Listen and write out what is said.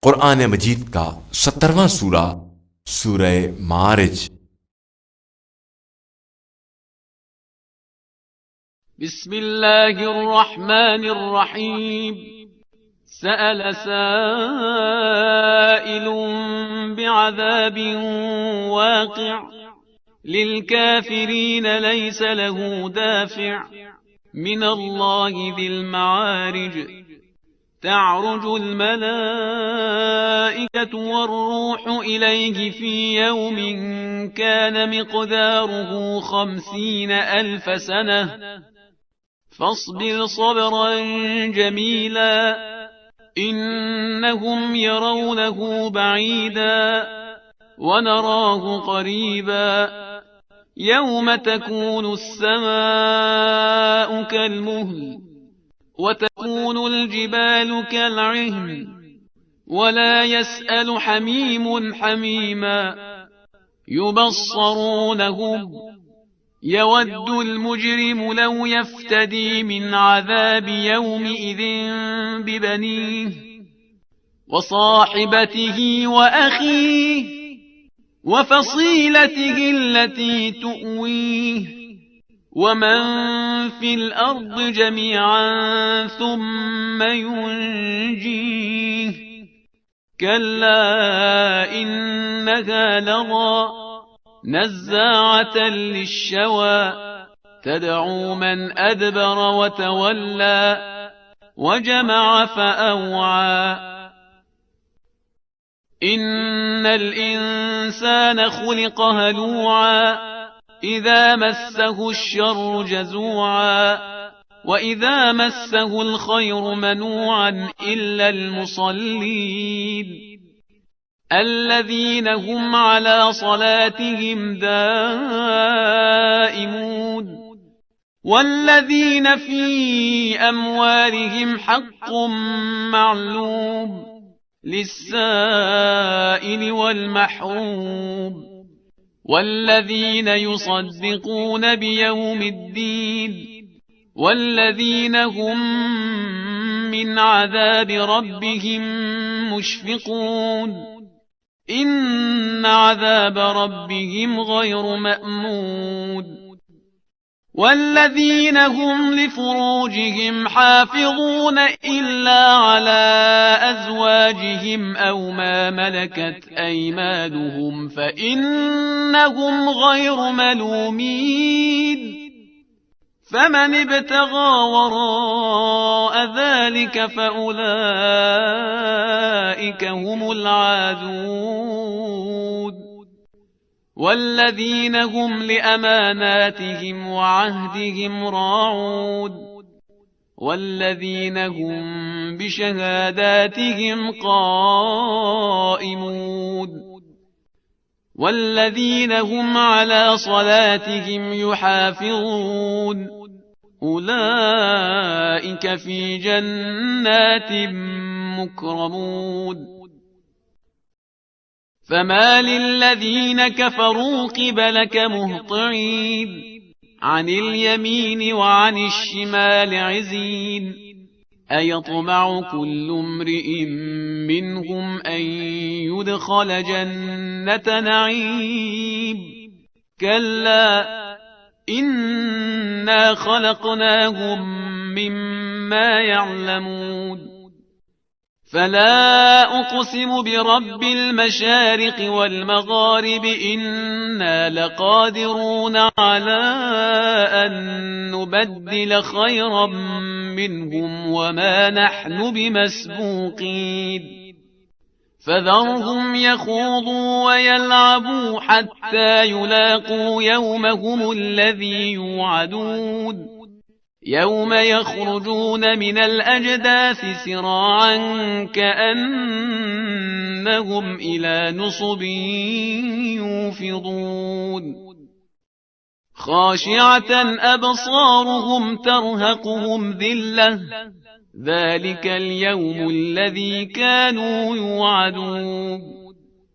कुरान मजीद का 70वां सूरा सूरह मारिज। बिस्मिल्लाहिर्रहमानिर्रहीम। सअल साइलुन बिअज़ाबिन वाक़िअ लिलकाफ़िरीन लैस लहू दाफ़िअ मिनल्लाहि ज़िल मआरिज تعرج الملائكة والروح إليه في يوم كان مقداره 50,000 سنة فاصبر صبرا جميلا إنهم يرونه بعيدا ونراه قريبا يوم تكون السماء كالمهل وتكون الجبال كالعهن ولا يسأل حميم حميما يبصرونهم يود المجرم لو يفتدي من عذاب يومئذ ببنيه وصاحبته وأخيه وفصيلته التي تؤويه ومن في الأرض جميعا ثم ينجيه كلا إنها لظى نزاعة للشوى تدعو من أدبر وتولى وجمع فأوعى إن الإنسان خلق هلوعا إذا مسه الشر جزوعا وإذا مسه الخير منوعا إلا المصلين الذين هم على صلاتهم دائمون والذين في أموالهم حق معلوم للسائل والمحروم والذين يصدقون بيوم الدين والذين هم من عذاب ربهم مشفقون إن عذاب ربهم غير مأمون والذين هم لفروجهم حافظون إلا على أزواجهم أو ما ملكت أيمانهم فإنهم غير ملومين فمن ابتغى وراء ذلك فأولئك هم العادون والذين هم لأماناتهم وعهدهم راعون والذين هم بشهاداتهم قائمون والذين هم على صلاتهم يحافظون أولئك في جنات مكرمون فما للذين كفروا قبلك مهطعين عن اليمين وعن الشمال عزين أيطمع كل امرئ منهم أن يدخل جنة نعيم كلا إنا خلقناهم مما يعلمون فلا أقسم برب المشارق والمغارب إنا لقادرون على أن نبدل خيرا منهم وما نحن بمسبوقين فذرهم يخوضوا ويلعبوا حتى يلاقوا يومهم الذي يوعدون يوم يخرجون من الأجداث سراعا كأنهم إلى نصب يوفضون خاشعة أبصارهم ترهقهم ذلة ذلك اليوم الذي كانوا يوعدون